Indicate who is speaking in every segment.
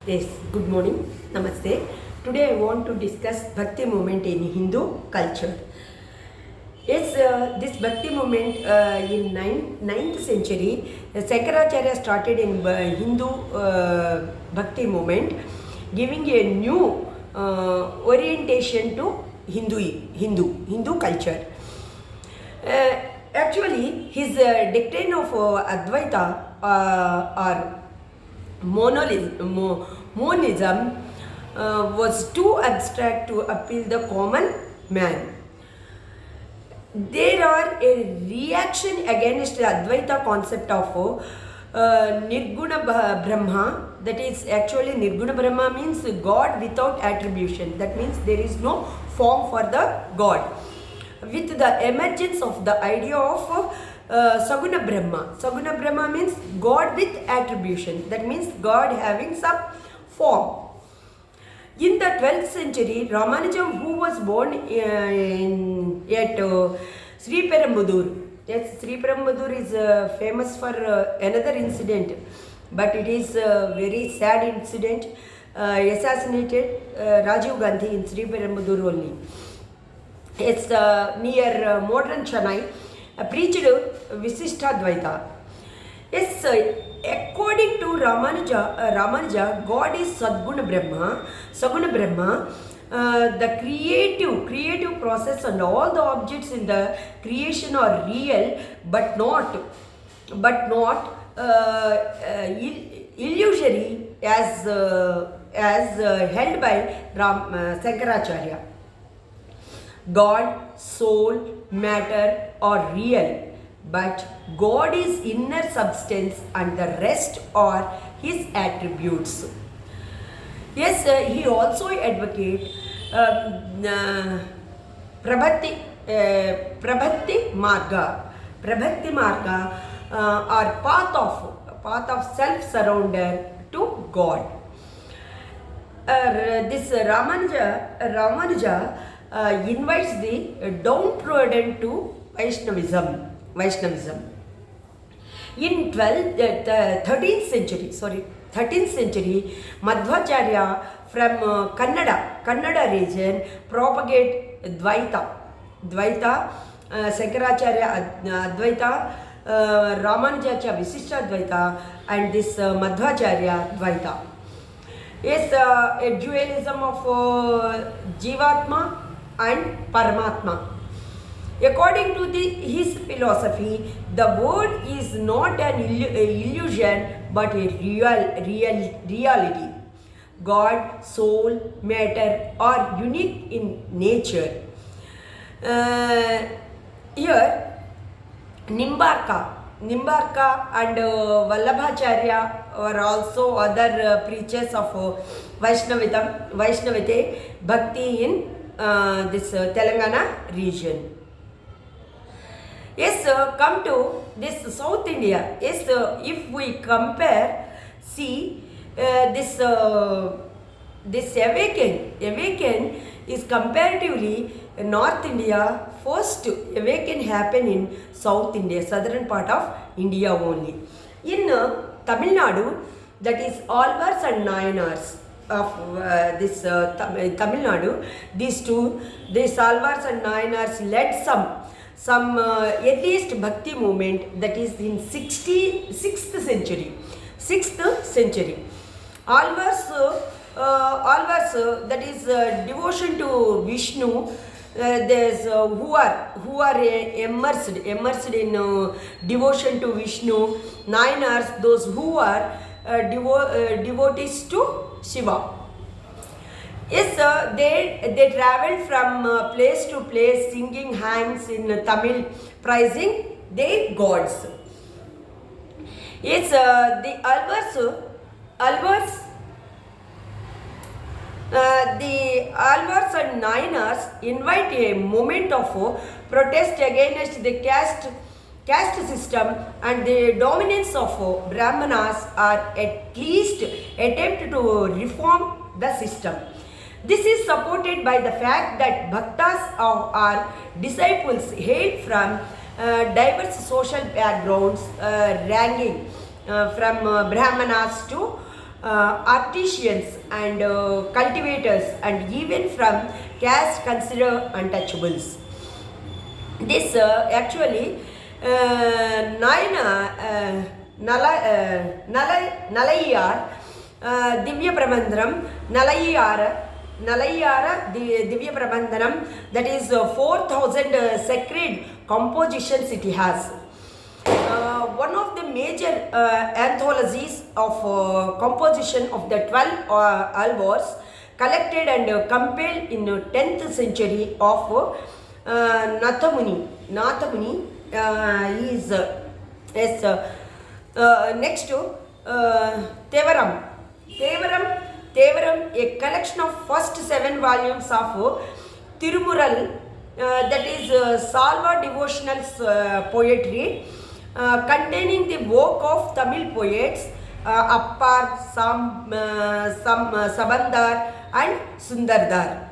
Speaker 1: Yes, good morning. Namaste. Today I want to discuss Bhakti movement in Hindu culture. Yes, this Bhakti movement in 9th century, Sankaracharya started in Hindu Bhakti movement, giving a new orientation to Hindu culture. Actually, his doctrine of Advaita or monism was too abstract to appeal the common man. There are a reaction against the Advaita concept of Nirguna Brahma. That is actually Nirguna Brahma means God without attribution. That means there is no form for the God. With the emergence of the idea of Saguna Brahma. Saguna Brahma means God with attribution. That means God having some form. In the 12th century, Ramanuja, who was born at Sri Perumbudur. Yes, Sri Perumbudur is famous for another incident, but it is a very sad incident. Assassinated Rajiv Gandhi in Sri Perumbudur only. It's near modern Chennai. Preached Visishtadvaita. Yes, according to Ramanuja, God is Saguna Brahma. The creative process and all the objects in the creation are real, but not illusory as held by Sankaracharya. God, soul, matter are real, but God is inner substance and the rest are his attributes. Yes, he also advocates Prabhakti Marga or path of self-surrender to God. This Ramanuja invites the downtrodden to Vaishnavism. In 13th century, Madhvacharya from Kannada region propagate Dvaita, Sankaracharya Advaita, Ramanujacha Visishtadvaita, and this Madhvacharya Dvaita. Is a dualism of Jivatma and Paramatma. According to his philosophy, the world is not an illusion but a reality. God, soul, matter are unique in nature. Here, Nimbarka and Vallabhacharya were also other preachers of Vaishnavite Bhakti in this Telangana region. Yes, come to this South India. Yes, if we compare, see this awaken is comparatively North India. First awaken happened in South India, southern part of India only. In Tamil Nadu, that is Alvars and Nayanars of this Tamil Nadu. These Alvars and Nayanars led some at least Bhakti movement, that is in 6th century. Alvars, that is devotion to Vishnu. There's who are immersed in devotion to Vishnu. Nayanars, those who are devotees to Shiva. Yes, they traveled from place to place singing hymns in Tamil, praising their gods. Yes, the Alvars and Nayanars invite a movement of protest against the caste system and the dominance of Brahmanas, or at least attempt to reform the system. This is supported by the fact that Bhaktas or disciples hail from diverse social backgrounds, ranging from Brahmanas to artisans and cultivators, and even from caste considered untouchables. This actually Nayana Nalayar Divya Prabandhanam Nalayara Divya Prabandhanam, that is 4,000 sacred compositions it has. One of the major anthologies of composition of the 12 alvars collected and compiled in 10th century of Nathamuni. Is yes, next to Tevaram. Tevaram, a collection of first 7 volumes of Tirumural, that is Salva devotional poetry, containing the work of Tamil poets Appar, Sabandar and Sundardar.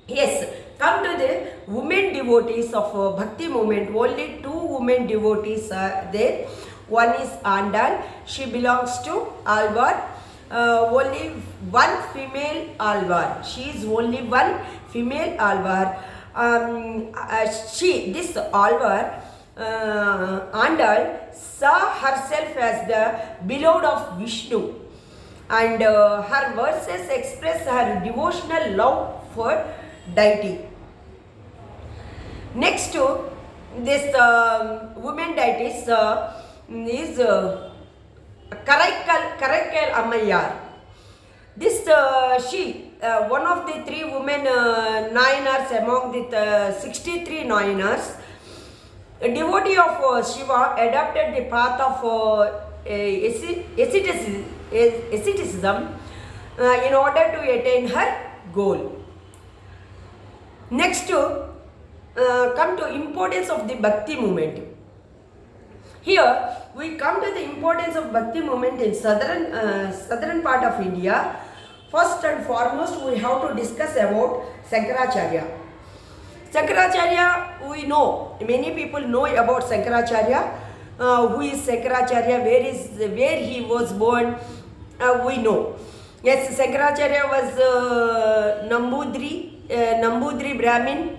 Speaker 1: Yes, come to the women devotees of Bhakti movement. Only 2 women devotees are there. One is Andal, she belongs to Alvar. Only one female Alvar. She is only one female Alvar. This Alvar, Andal, saw herself as the beloved of Vishnu, and her verses express her devotional love for deity. Next to this women deities is Karaikal Ammayar. This she one of the 3 women Nayanars among the 63 Nayanars, a devotee of Shiva, adopted the path of asceticism in order to attain her goal. Next to come to importance of the Bhakti movement. Here we come to the importance of Bhakti movement in southern part of India. First and foremost, we have to discuss about Shankaracharya. Shankaracharya, we know, many people know about Shankaracharya. Who is Shankaracharya? Where he was born? We know. Yes, Shankaracharya was Nambudri Brahmin,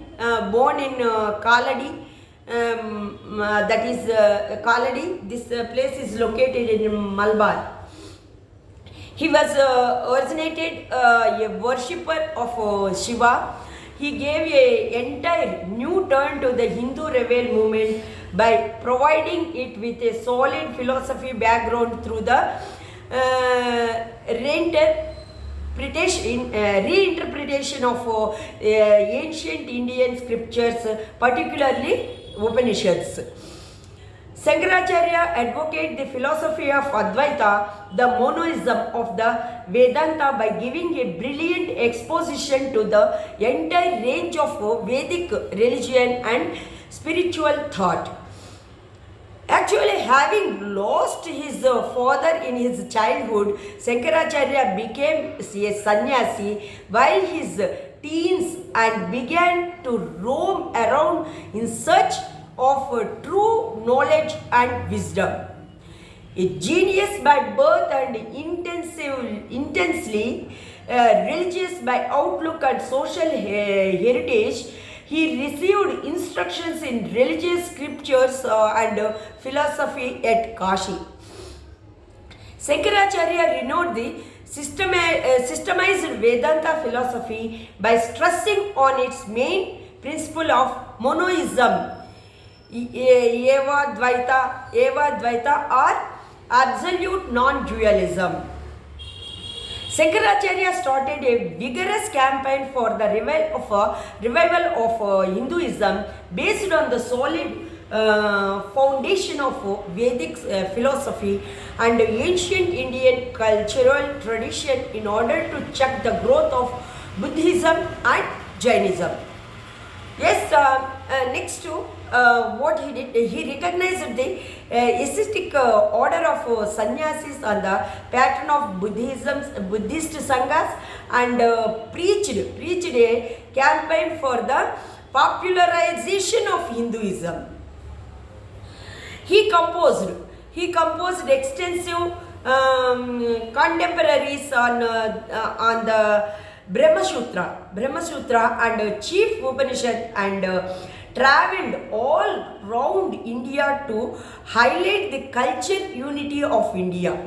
Speaker 1: born in Kaladi. That is Kaladi. This place is located in Malabar. He was originated a worshipper of Shiva. He gave an entire new turn to the Hindu revival movement by providing it with a solid philosophy background through the reinterpretation of ancient Indian scriptures, particularly Upanishads. Shankaracharya advocated the philosophy of Advaita, the monoism of the Vedanta, by giving a brilliant exposition to the entire range of Vedic religion and spiritual thought. Actually, having lost his father in his childhood, Shankaracharya became a sannyasi while his teens and began to roam around in search of true knowledge and wisdom. A genius by birth and intensely religious by outlook and social heritage, he received instructions in religious scriptures and philosophy at Kashi. Shankaracharya renewed the systemized Vedanta philosophy by stressing on its main principle of monoism, Eva Dvaita, or absolute non-dualism. Shankaracharya started a vigorous campaign for the revival of Hinduism based on the solid foundation of Vedic philosophy and ancient Indian cultural tradition in order to check the growth of Buddhism and Jainism. Yes, next to what he did, he recognized the ascetic order of sannyasis and the pattern of Buddhist sanghas, and preached a campaign for the popularization of Hinduism. He composed extensive contemporaries on the Brahma Sutra and Chief Upanishad and traveled all round India to highlight the culture unity of India.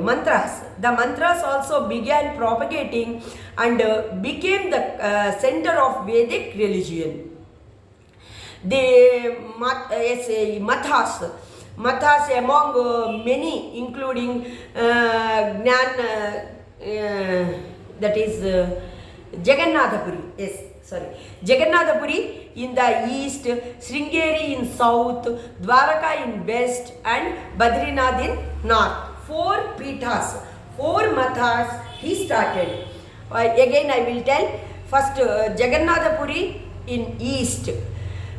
Speaker 1: Mantras. The mantras also began propagating and became the center of Vedic religion. The mathas among many, including Gnan, that is Jagannathapuri. Yes, sorry. Jagannathapuri in the east, Sringeri in south, Dwaraka in west, and Badrinath in north. 4 pithas, 4 mathas he started. Again I will tell. First Jagannathapuri in east.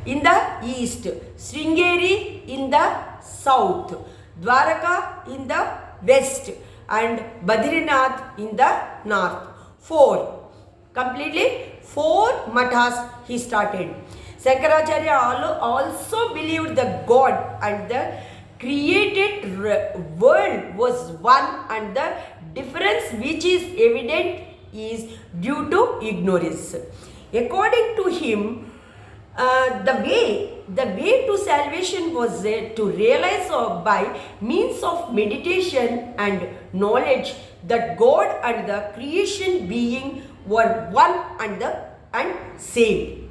Speaker 1: In the east, Sringeri in the south, Dwaraka in the west, and Badrinath in the north. 4. Completely 4 mathas he started. Shankaracharya also believed the God and the created world was one, and the difference which is evident is due to ignorance. According to him, the way to salvation was to realize by means of meditation and knowledge that God and the creation being were one and same.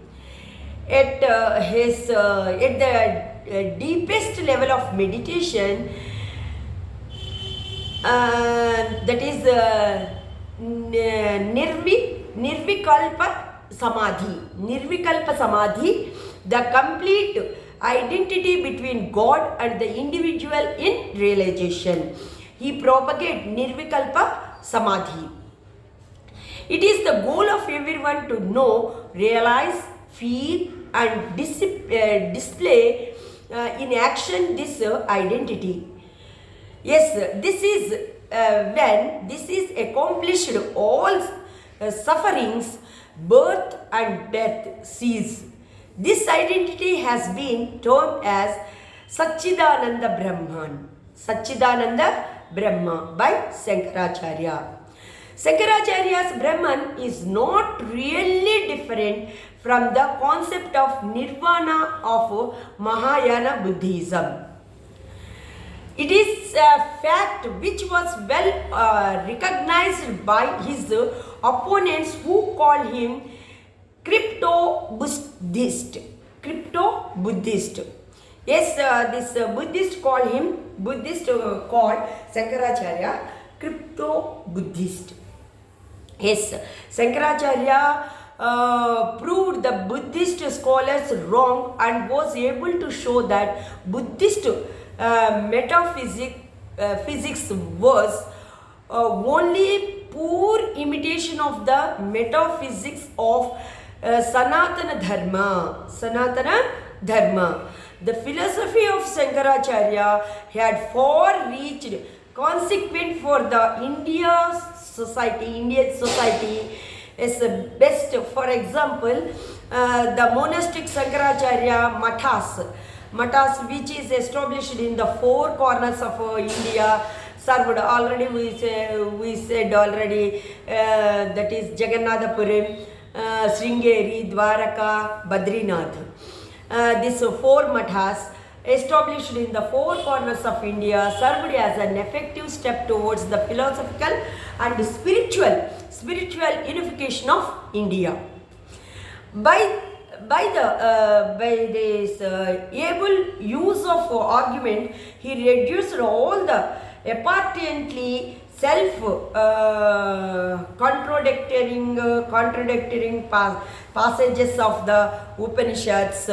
Speaker 1: At the deepest level of meditation, that is Nirvikalpa Samadhi, the complete identity between God and the individual in realization. He propagated Nirvikalpa Samadhi. It is the goal of everyone to know, realize, feel and display in action this identity. Yes, this is when this is accomplished, all sufferings, birth and death cease. This identity has been termed as Satchidananda Brahman. Satchidananda Brahma by Shankaracharya. Shankaracharya's Brahman is not really different from the concept of Nirvana of Mahayana Buddhism. It is a fact which was well recognized by his opponents, who call him crypto-Buddhist. Crypto-Buddhist. Yes, this Buddhist called Shankaracharya crypto-Buddhist. Yes, Shankaracharya proved the Buddhist scholars wrong and was able to show that Buddhist metaphysics was only poor imitation of the metaphysics of Sanatana Dharma. The philosophy of Shankaracharya had far-reached consequent for the Indian society is best. For example, the monastic Shankaracharya mathas which is established in the 4 corners of India served already, we said already, that is Jagannathapuri, Sringeri, Dwaraka, Badrinath. These 4 mathas established in the 4 corners of India served as an effective step towards the philosophical and spiritual unification of India. By this able use of argument, he reduced all the apparently contradicting passages of the Upanishads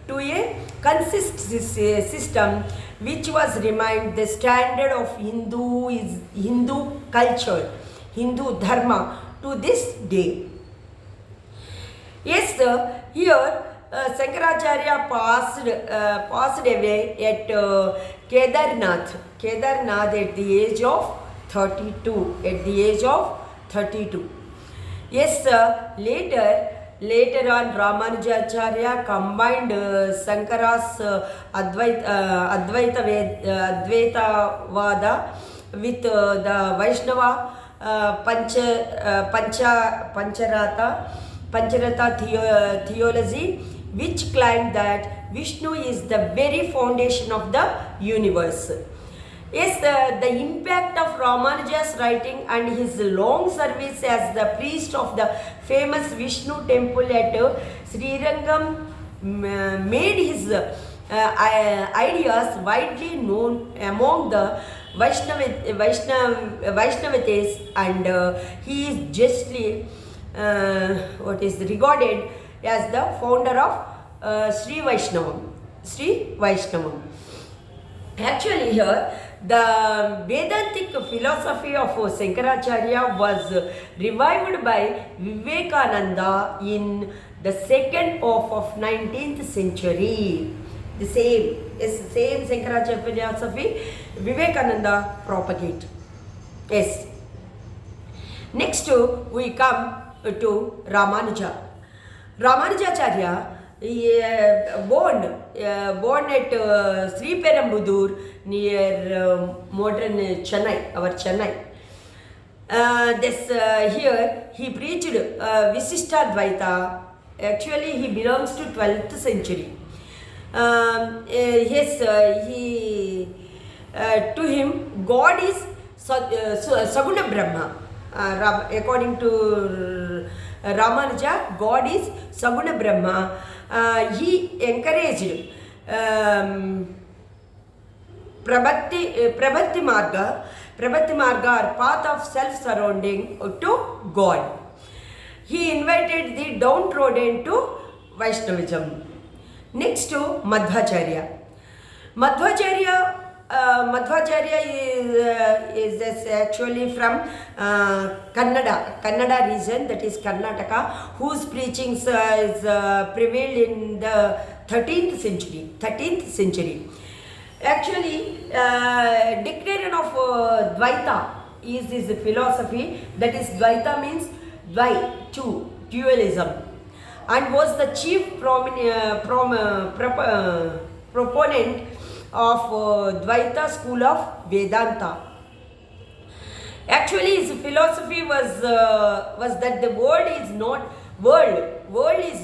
Speaker 1: to a consistent system which was remained the standard of Hindu culture, Hindu dharma to this day. Yes, sir. Here Shankaracharya passed away at Kedarnath at the age of 32. Yes, sir. Later Later on, Ramanujacharya combined Sankara's Advaita Vada with the Vaishnava Pancharata theology, which claimed that Vishnu is the very foundation of the universe. Yes, the impact of Ramanuja's writing and his long service as the priest of the famous Vishnu temple at Srirangam made his ideas widely known among the Vaishnavites, and he is justly regarded as the founder of Sri Vaishnavam. Actually, here the Vedantic philosophy of Shankaracharya was revived by Vivekananda in the second half of 19th century. The same Shankaracharya philosophy Vivekananda propagated. Yes. Next we come to Ramanuja. Ramanujacharya born at Sri Perumbudur near modern Chennai, our Chennai. Here he preached Visishtadvaita. Actually, he belongs to 12th century. To him, God is Saguna Brahma. According to Ramanuja, God is Saguna Brahma. He encouraged Prabhati Marga or path of self-surrounding to God. He invited the downtrodden to Vaishnavism. Next to Madhvacharya. Madhvacharya is actually from Kannada region, that is Karnataka, whose preachings is prevailed in the 13th century. Actually, declaration of Dvaita is his philosophy, that is Dvaita means two, dualism, and was the chief proponent of Dvaita school of Vedanta. Actually, his philosophy was that the world is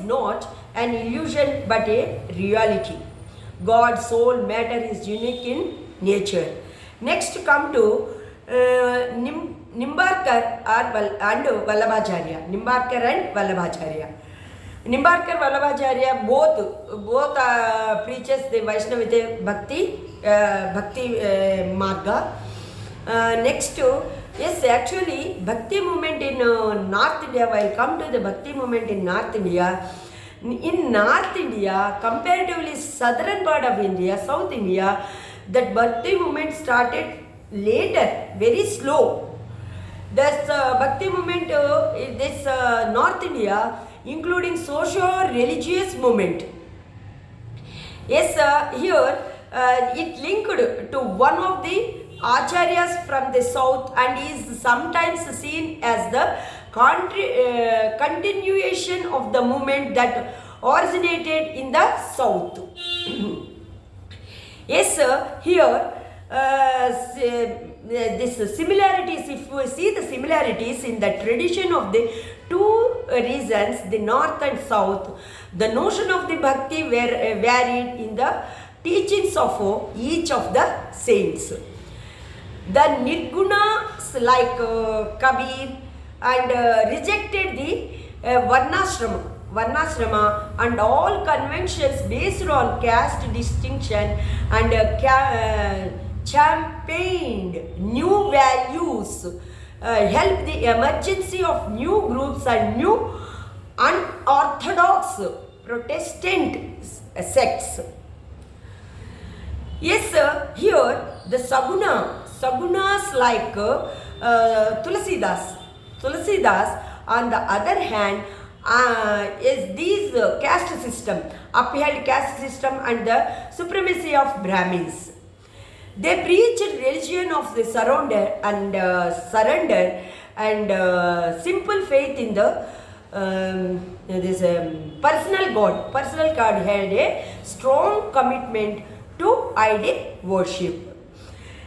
Speaker 1: not an illusion but a reality. God, soul, matter is unique in nature. Next, come to Nimbarkar and Vallabhacharya. Nimbarkar Vallabhacharya both preaches the Vaishnava Bhakti Marga. Next, yes, actually Bhakti movement in North India. While come to the Bhakti movement in North India, comparatively southern part of India, South India, that Bhakti movement started later, very slow. This Bhakti movement in this North India, including socio-religious movement. Yes, here it linked to one of the acharyas from the south and is sometimes seen as the continuation of the movement that originated in the south. Yes, here this similarities, if we see the similarities in the tradition of the two regions, the north and south, the notion of the bhakti varied in the teachings of each of the saints. The Nirgunas like Kabir and rejected the Varnashrama and all conventions based on caste distinction and champagned new values, helped the emergence of new groups and new unorthodox Protestant sects. Yes, here the Sagunas like Tulsidas on the other hand is these caste system, upheld caste system and the supremacy of Brahmins. They preached religion of the surrender and simple faith in the this personal God had a strong commitment to idol worship.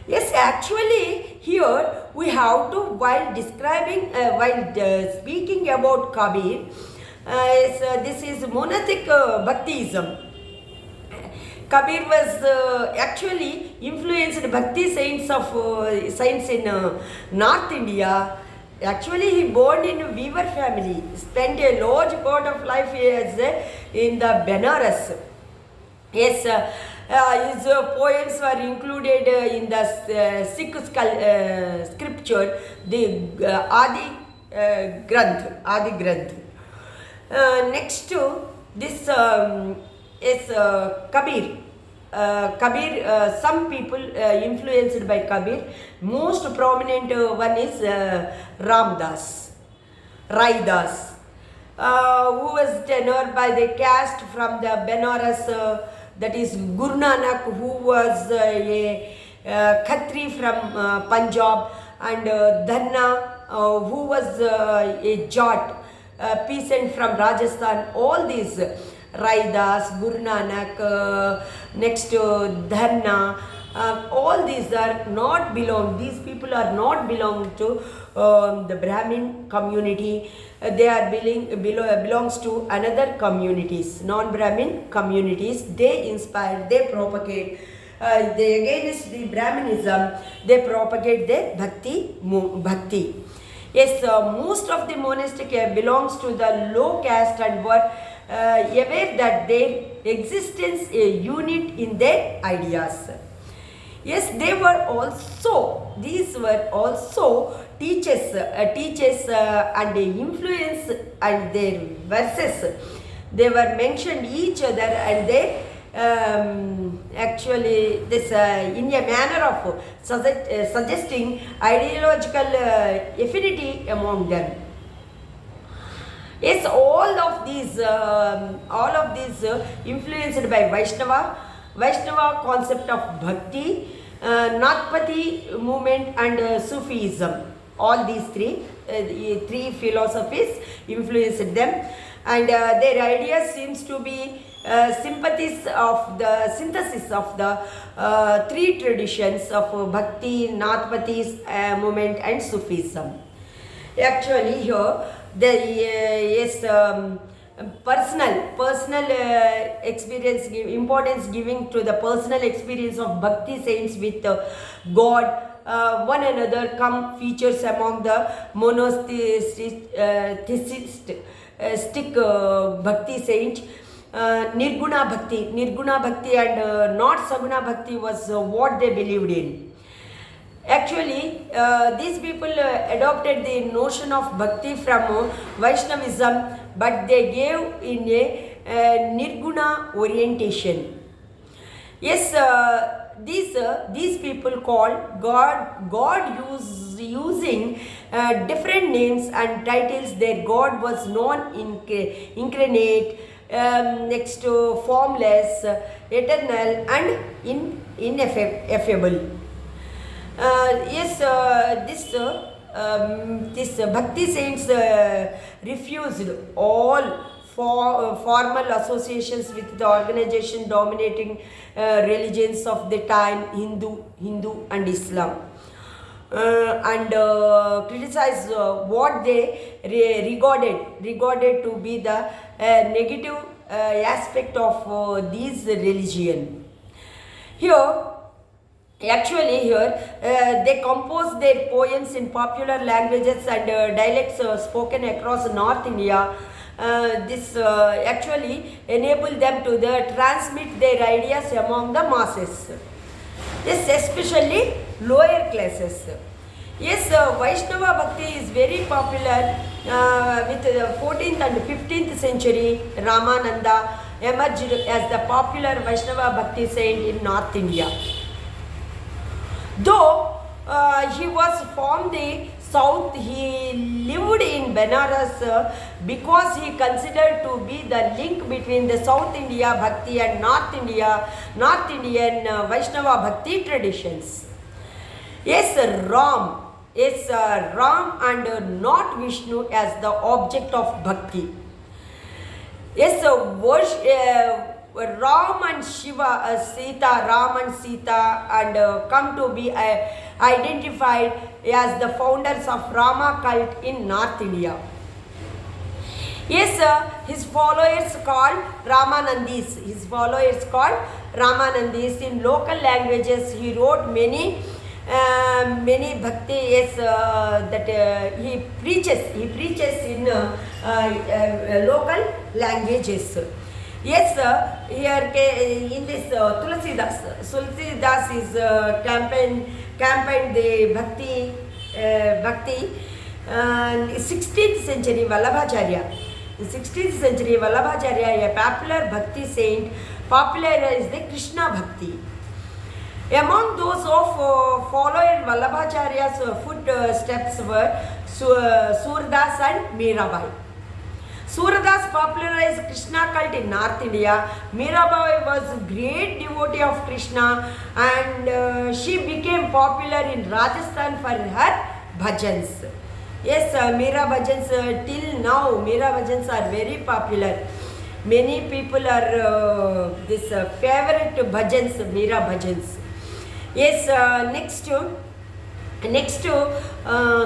Speaker 1: Yes, actually, here we have to, while describing, speaking about Kabir, this is monastic Bhaktism. Kabir was actually influenced Bhakti saints in North India. Actually, he born in a weaver family, spent a large part of life in the Benares. Yes, his poems were included in the Sikh scripture, the Adi Granth. Next to this is Kabir. Some people influenced by Kabir. Most prominent one is Raidas, who was tenured by the caste from the Benares, that is Guru Nanak, who was a Khatri from Punjab, and Dhanna, who was a Jat, peasant from Rajasthan. All these Raidas, Guru Nanak, next Dhanna, all these are not belong. These people are not belong to the Brahmin community. They are belongs to another communities, non-Brahmin communities. They inspire, they propagate. They against the Brahminism, they propagate the Bhakti. Yes, most of the monastic belongs to the low caste and were aware that their existence a unit in their ideas. Yes, these were also teachers and influence, and their verses, they were mentioned each other, and they actually this in a manner of suggesting ideological affinity among them. Yes, all of these influenced by Vaishnava concept of Bhakti, Nathpati movement, and Sufism. All these three philosophies influenced them, and their ideas seems to be synthesis of the three traditions of Bhakti, Nathpati movement, and Sufism. Actually, here personal experience, importance giving to the personal experience of Bhakti saints with God, one another come features among the monotheistic Bhakti saints. Nirguna Bhakti and not Saguna Bhakti was what they believed in. Actually, these people adopted the notion of Bhakti from Vaishnavism, but they gave in a Nirguna orientation. Yes, these people called God using different names and titles. Their God was non-incarnate, next to formless, eternal, and ineffable. This Bhakti saints refused all formal associations with the organization dominating religions of the time, Hindu and Islam, and criticized what they regarded to be the negative aspect of these religion. They compose their poems in popular languages and dialects spoken across North India. This actually enabled them to transmit their ideas among the masses. This especially lower classes. Yes, Vaishnava Bhakti is very popular with the 14th and 15th century. Ramananda emerged as the popular Vaishnava Bhakti saint in North India. Though he was from the south, he lived in Benares because he considered to be the link between the South India Bhakti and North Indian Vaishnava Bhakti traditions. Yes, Ram is Ram and not Vishnu as the object of bhakti. Yes, Ram and Shiva, Ram and Sita, and come to be identified as the founders of Rama cult in North India. Yes, his followers called Ramanandis. In local languages, he wrote many bhakti. Yes, that he preaches in local languages. Yes, here in this Tulsidas is campaigned the bhakti. 16th century Vallabhacharya. In 16th century, Vallabhacharya, a popular bhakti saint, popularized the Krishna bhakti. Among those of following Vallabhacharya's footsteps were Surdas and Mirabai. Suradas popularized Krishna cult in North India. Mirabai was a great devotee of Krishna and she became popular in Rajasthan for her bhajans. Yes, Meera bhajans till now, Meera bhajans are very popular. Many people are this favorite bhajans, Meera bhajans. Yes, next to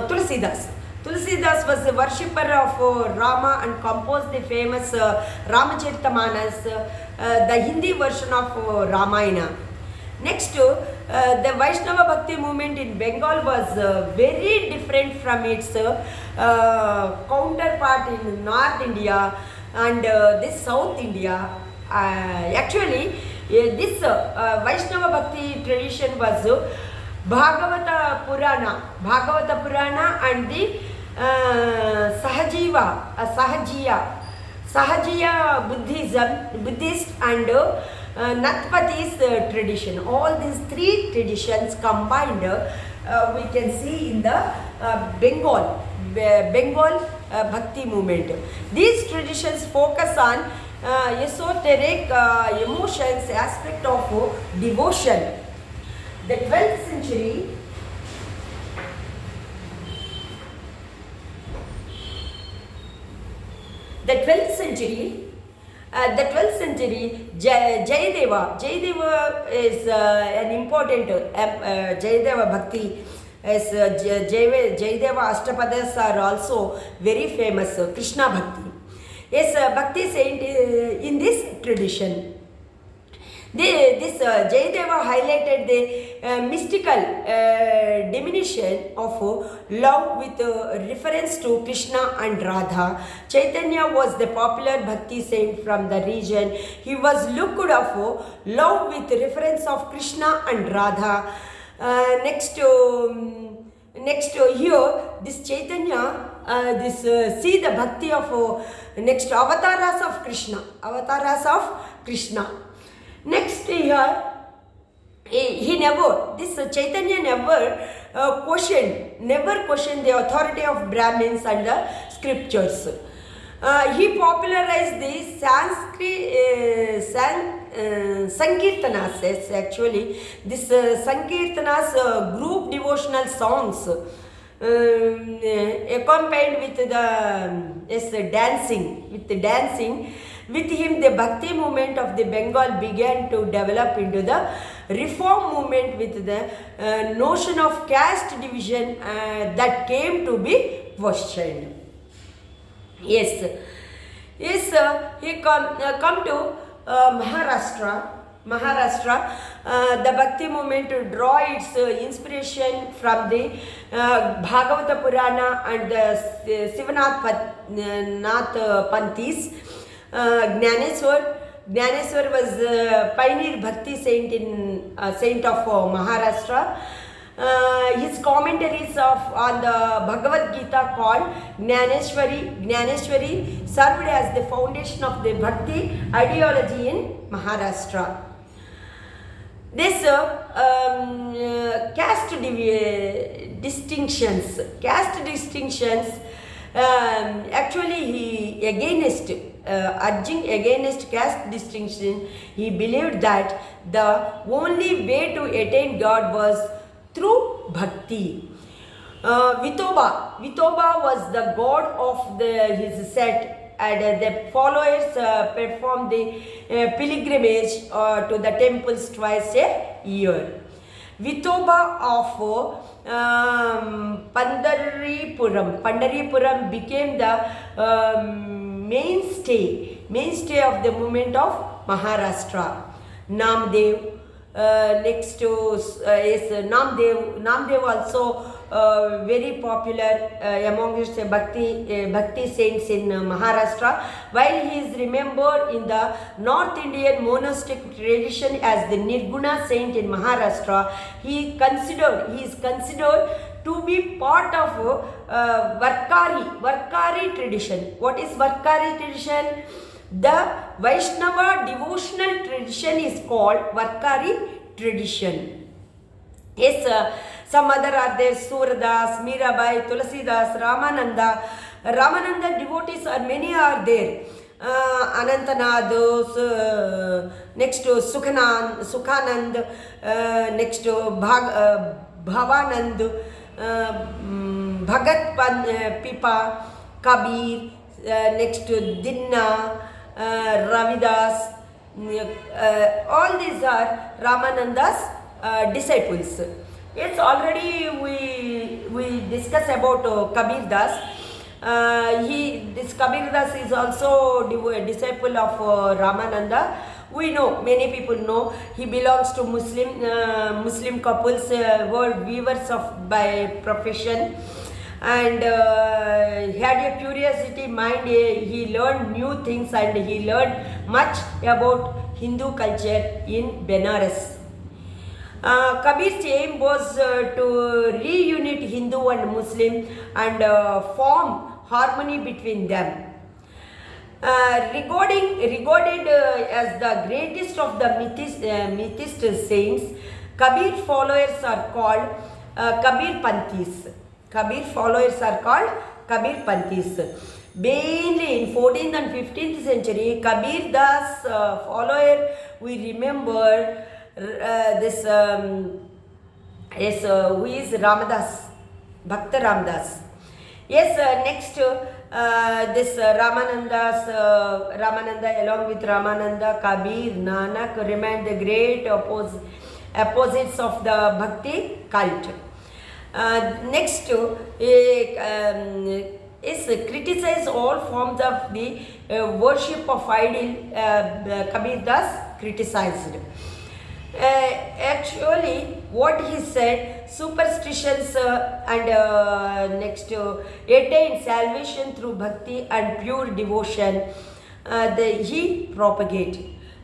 Speaker 1: Tulsidas. Tulsidas was a worshipper of Rama and composed the famous Ramacharita-manas, the Hindi version of Ramayana. Next, the Vaishnava Bhakti movement in Bengal was very different from its counterpart in North India and this South India. Actually, this Vaishnava Bhakti tradition was Bhagavata Purana and the Sahajiya Buddhist and Natpati's tradition. All these three traditions combined we can see in the Bengal Bhakti movement. These traditions focus on esoteric emotions aspect of devotion. The 12th century Jayadeva is an important Jayadeva Bhakti. As Jayadeva Ashtapadas are also very famous Krishna Bhakti. Yes, Bhakti saint in this tradition. This Jayadeva highlighted the mystical diminution of love with reference to Krishna and Radha. Chaitanya was the popular Bhakti saint from the region. He was looked up for love with reference of Krishna and Radha. Next here, this Chaitanya, see the Bhakti of next avatars of Krishna. Next here, this Chaitanya never questioned the authority of Brahmins and the scriptures. He popularized the Sankirtanas. Actually, this Sankirtanas group devotional songs accompanied with the dancing. With him, the Bhakti movement of the Bengal began to develop into the reform movement with the notion of caste division that came to be questioned. Yes, he come to Maharashtra. The Bhakti movement to draw its inspiration from the Bhagavata Purana and the Sivanath Panthis. Gyaneshwar was pioneer Bhakti saint of Maharashtra. His commentaries on the Bhagavad Gita called Gyaneshwari served as the foundation of the Bhakti ideology in Maharashtra. This caste distinctions. Actually, he urging against caste distinction. He believed that the only way to attain God was through bhakti. Vithoba was the god of his set, and the followers performed the pilgrimage to the temples twice a year. Vithoba of Pandaripuram became the mainstay of the movement of Maharashtra. Namdev, next to is Namdev. Namdev also very popular amongst Bhakti saints in Maharashtra, while he is remembered in the North Indian monastic tradition as the Nirguna saint in Maharashtra. He is considered to be part of Varkari tradition. What is Varkari tradition? The Vaishnava devotional tradition is called Varkari tradition. Yes, some other are there: Suradas, Mirabai, Tulasidas, Ramananda. Ramananda devotees are many are there. Anantanad, next to Sukhanand, next to Bhavanand, Bhagat Pipa, Kabir, next to Dinna, Ravidas. All these are Ramananda's disciples. Yes, already we discussed about Kabir Das. This Kabir Das is also a disciple of Ramananda. We know, many people know, he belongs to Muslim couples who are weavers by profession, and he had a curiosity mind. He learned new things, and he learned much about Hindu culture in Benares. Kabir's aim was to reunite Hindu and Muslim and form harmony between them. Regarded as the greatest of the mythist saints, Kabir followers are called Kabir Panthis. Kabir followers are called Kabir Panthis. Mainly in 14th and 15th century, Kabir Das follower, we remember who is Ramadas, Bhakta Ramadas. Yes, next this Ramananda along with Ramananda, Kabir, Nanak remained the great opposites of the Bhakti cult. Next is criticize all forms of the worship of idol. Kabir Das criticized. Actually, what he said, superstitions and next attain salvation through bhakti and pure devotion, he propagated.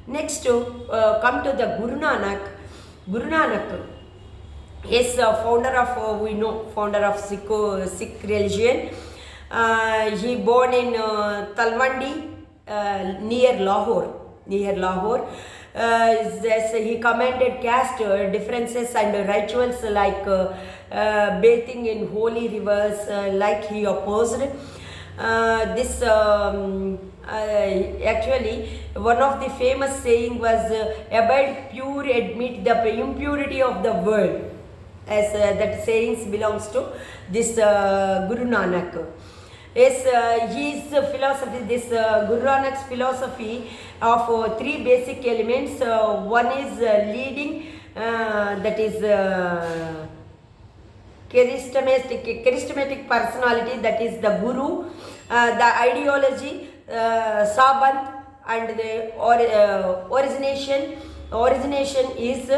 Speaker 1: Next come to the Guru Nanak. Guru Nanak is founder of Sikh religion. He born in Talwandi near Lahore. He commended caste differences and rituals like bathing in holy rivers, like he opposed. Actually, one of the famous saying was, abide pure, admit the impurity of the world. As that sayings belongs to this Guru Nanak. Yes, his philosophy, this Guru Nanak's philosophy of three basic elements. One is leading, that is charismatic personality, that is the Guru, the ideology, Sabant, and the origination is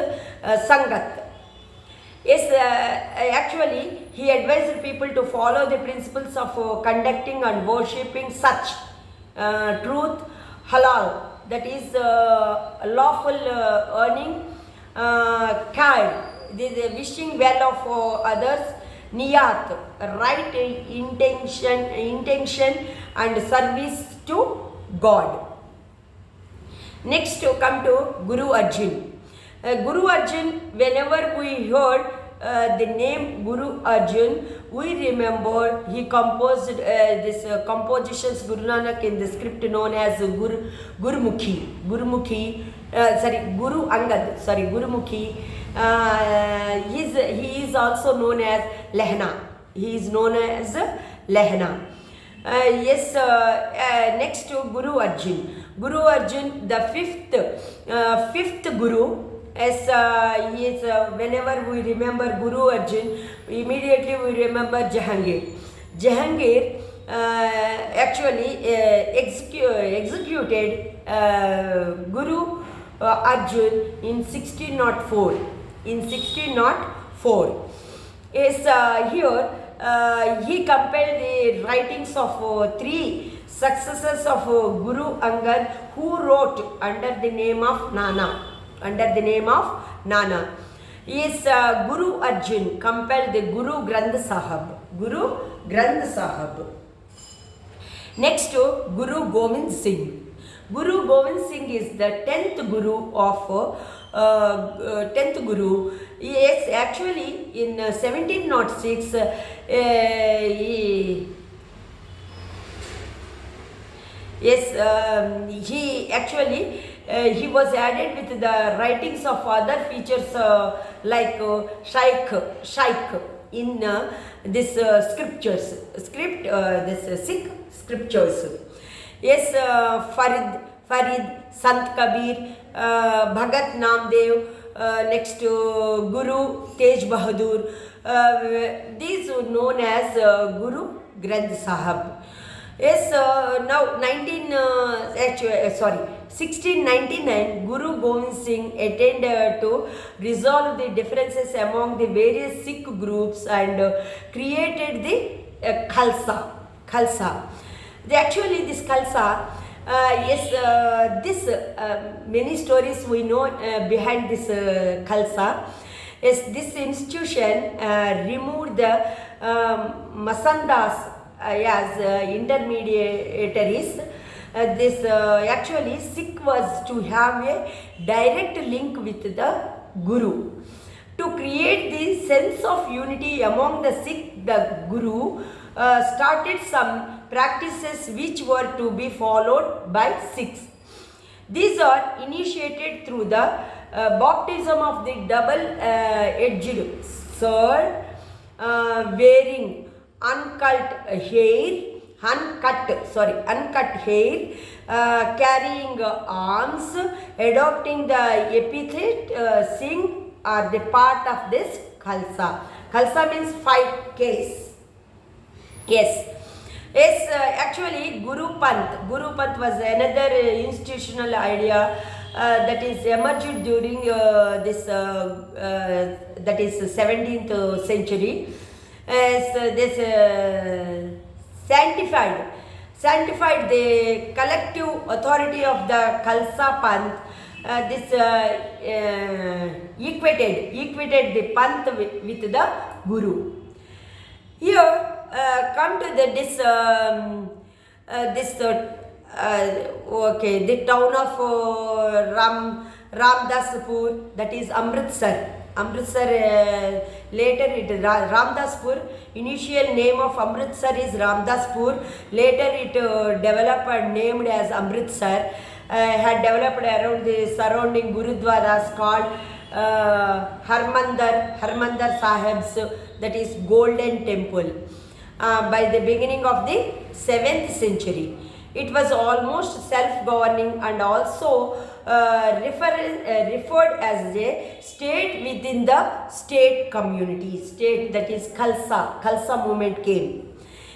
Speaker 1: Sangat. Yes, actually, he advised people to follow the principles of conducting and worshipping such truth, halal, that is lawful earning, care, the wishing well of others, niyat, right intention and service to God. Next, to come to Guru Arjan. Guru Arjan, whenever we heard the name Guru Arjan, we remember he composed this compositions Guru Nanak in the script known as Gurumukhi. Guru Angad. Gurumukhi. He is also known as Lehna. He is known as Lehna. Next to Guru Arjun. Guru Arjun, the fifth Guru. Whenever we remember Guru Arjun, immediately we remember Jahangir. Jahangir actually executed Guru Arjun in 1604. In 1604. Here he compiled the writings of three successors of Guru Angad, who wrote under the name of Nana. Guru Arjun compiled the Guru Granth Sahib. Next to Guru Gobind Singh. Guru Gobind Singh is the 10th Guru of 10th Guru. Yes, actually in 1706 he was added with the writings of other features like Shaikh in this scriptures, this Sikh scriptures. Yes, Farid, Sant Kabir, Bhagat Namdev, next to Guru Tej Bahadur. These are known as Guru Granth Sahib. Yes, now 1699, Guru Gobind Singh attempted to resolve the differences among the various Sikh groups and created the Khalsa. Actually, this Khalsa, many stories we know behind this Khalsa. Yes, this institution removed the Masandas as intermediaries. Actually Sikh was to have a direct link with the Guru. To create the sense of unity among the Sikh, the Guru started some practices which were to be followed by Sikhs. These are initiated through the baptism of the double-edged sword, wearing uncut hair, carrying arms, adopting the epithet Singh are the part of this Khalsa. Khalsa means 5 Ks. Yes, actually Guru Panth was another institutional idea that is emerged during that is 17th century. Sanctified the collective authority of the Khalsa Panth. Equated the Panth with the Guru. Here come to the the town of Ramdaspur, that is Amritsar. Later it is Ramdaspur. Initial name of Amritsar is Ramdaspur. Later it developed and named as Amritsar. Had developed around the surrounding Gurudwaras called Harmandir Sahibs, that is Golden Temple. By the beginning of the 7th century, it was almost self-governing and also referred as a state within the state community. State, that is Khalsa movement came.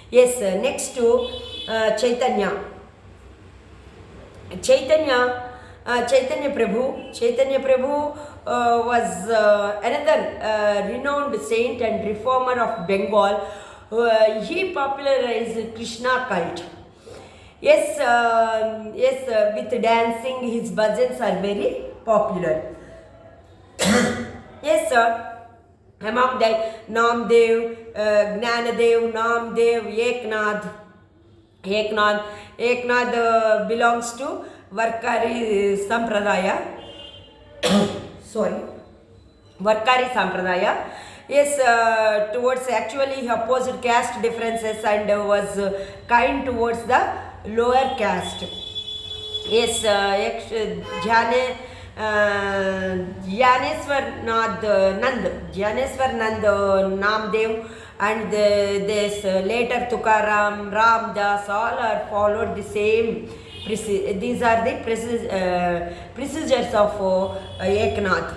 Speaker 1: Yes, next to Chaitanya Prabhu was another renowned saint and reformer of Bengal. He popularized Krishna cult. Yes, with dancing, his bhajans are very popular. Yes, sir. Among that, Namdev, Gnanadev, Namdev, Eknath belongs to Varkari Sampradaya. Varkari Sampradaya. Yes, towards actually he opposed caste differences and was kind towards the lower caste. Yes, Gyaneswar Nand, Namdev, and this later Tukaram, Ramdas, all are followed the same. These are the procedures of Eknath,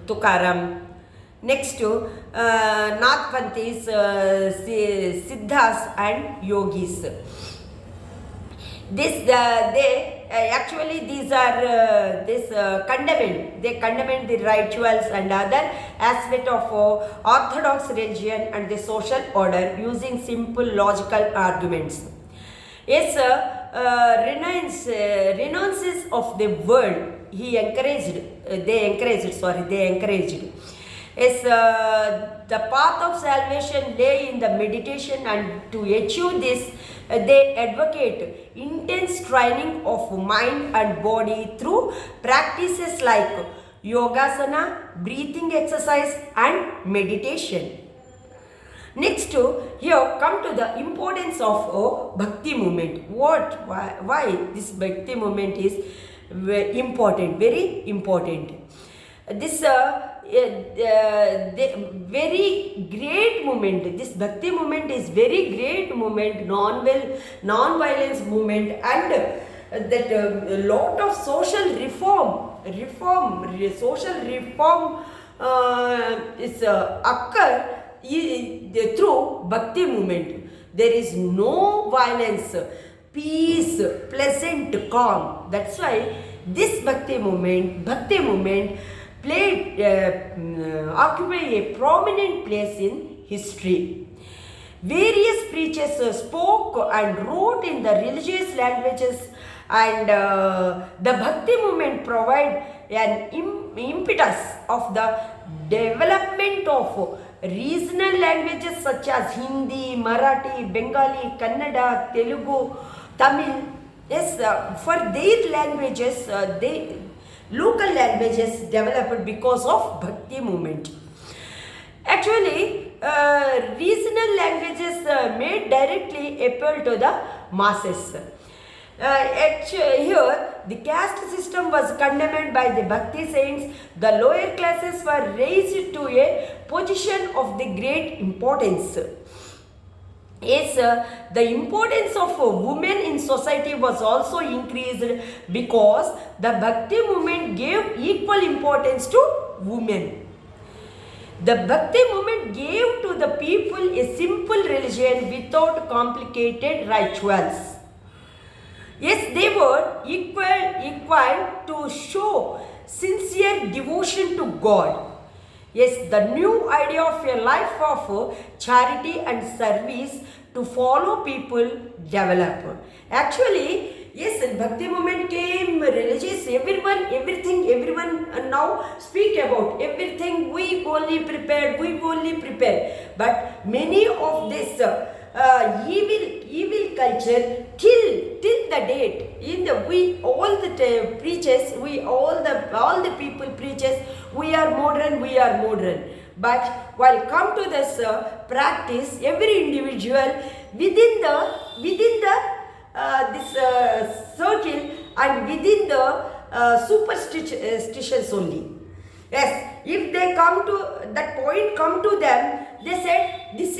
Speaker 1: Tukaram. Next to Nathpanthis, Siddhas and Yogis. This they actually these are condemned. They condemn the rituals and other aspect of orthodox religion and the social order using simple logical arguments. Yes, renounces of the world. He encouraged. They encouraged. Yes, the path of salvation lay in the meditation, and to achieve this, they advocate intense training of mind and body through practices like yogasana, breathing exercise, and meditation. Next, here come to the importance of Bhakti movement. Why this Bhakti movement is important, very important. This very great movement. This Bhakti movement is very great movement, non-violence movement, and that a lot of social social reform is occur through Bhakti movement. There is no violence, peace, pleasant, calm. That's why this Bhakti movement occupy a prominent place in history. Various preachers spoke and wrote in the religious languages, and the Bhakti movement provide an impetus of the development of regional languages such as Hindi, Marathi, Bengali, Kannada, Telugu, Tamil. Yes, for their languages, local languages developed because of Bhakti movement. Actually, regional languages made directly appeal to the masses. Here, the caste system was condemned by the Bhakti saints. The lower classes were raised to a position of the great importance. Yes, the importance of women in society was also increased because the Bhakti movement gave equal importance to women. The Bhakti movement gave to the people a simple religion without complicated rituals. Yes, they were equal to show sincere devotion to God. Yes, the new idea of a life of charity and service to follow people develop. Actually, yes, Bhakti movement came religious, everyone now speak about everything, we only prepared. But many of this evil culture till the date in the all the people preachers, we are modern. But while come to this practice, every individual within the this circle and within the superstitions only. Yes, if they come to that point, come to them, they said this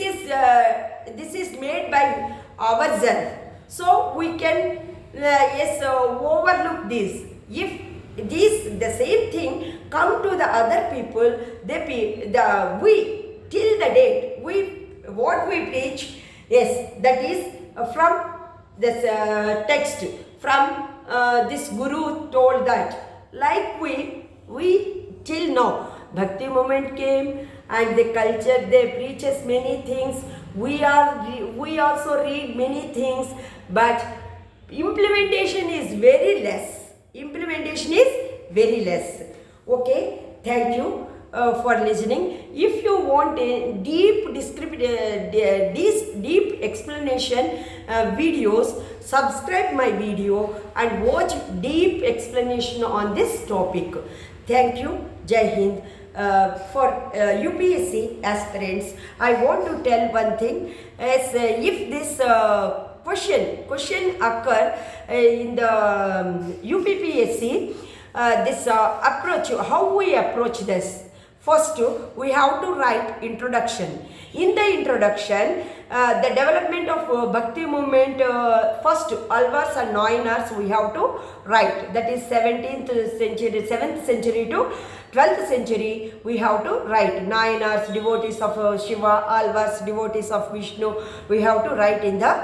Speaker 1: is made by ourselves, so we can overlook this. If the same thing come to the other people, we till the date what we preach, yes, that is from this text, from this guru told that, like we till now Bhakti movement came and the culture, they preaches many things, we also read many things, but implementation is very less. Okay, thank you for listening. If you want a deep explanation videos, subscribe my video and watch deep explanation on this topic. Thank you. Jai Hind. For UPSC aspirants, I want to tell one thing, as if this question occur in the UPPSC, this approach, how we approach this. First, we have to write introduction. In the introduction, the development of Bhakti movement, first alvars and noinars we have to write. That is 17th century, 7th century to 12th century we have to write. Noinars, devotees of Shiva, alvars, devotees of Vishnu, we have to write in the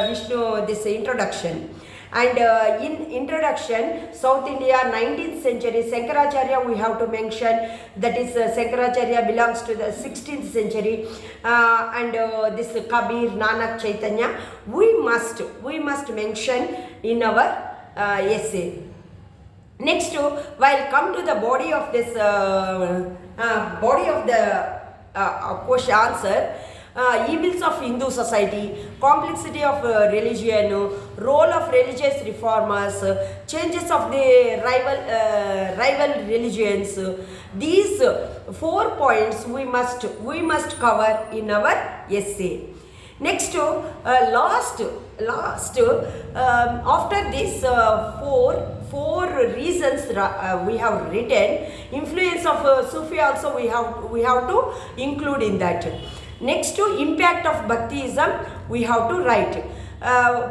Speaker 1: Vishnu this introduction. And in introduction, South India, 19th century, Sankaracharya we have to mention. That is Sankaracharya belongs to the 16th century. And this Kabir, Nanak, Chaitanya, we must mention in our essay. Next, while come to the body of this body of the question answer. Evils of Hindu society, complexity of religion, role of religious reformers, changes of the rival religions. These 4 points we must cover in our essay. Next, after these four reasons we have written, influence of Sufi also we have to include in that. Next, to impact of Bhaktiism we have to write.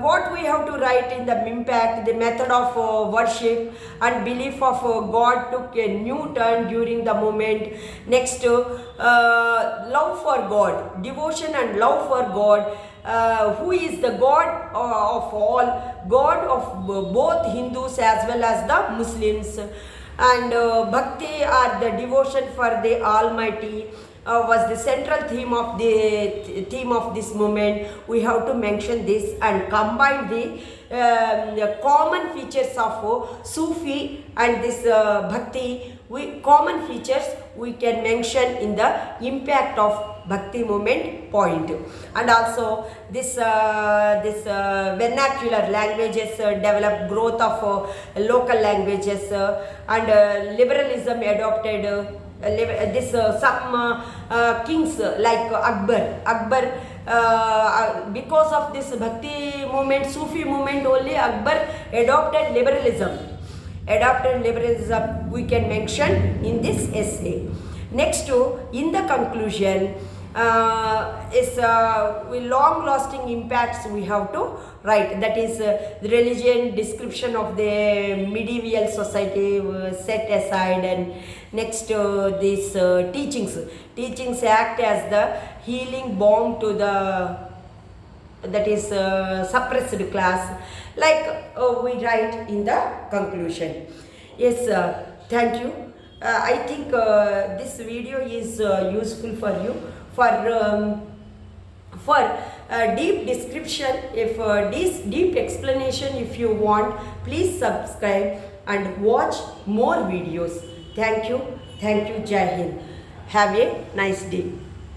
Speaker 1: What we have to write in the impact, the method of worship and belief of God took a new turn during the movement. Next, love for God, devotion and love for God, who is the God of all, God of both Hindus as well as the Muslims. And Bhakti or the devotion for the Almighty was the central theme of this movement. We have to mention this and combine the common features of Sufi and this Bhakti. Common features we can mention in the impact of Bhakti movement point. And also this vernacular languages developed, growth of local languages, and liberalism adopted. Some kings like Akbar, because of this Bhakti movement, Sufi movement only, Akbar adopted liberalism, we can mention in this essay. Next, in the conclusion, is long-lasting impacts we have to write. That is the religion, description of the medieval society set aside, and next these teachings act as the healing balm to the suppressed class, like we write in the conclusion. Yes, thank you. I think this video is useful for you. For deep description, if this deep explanation if you want, please subscribe and watch more videos. Thank you. Jai Hind. Have a nice day.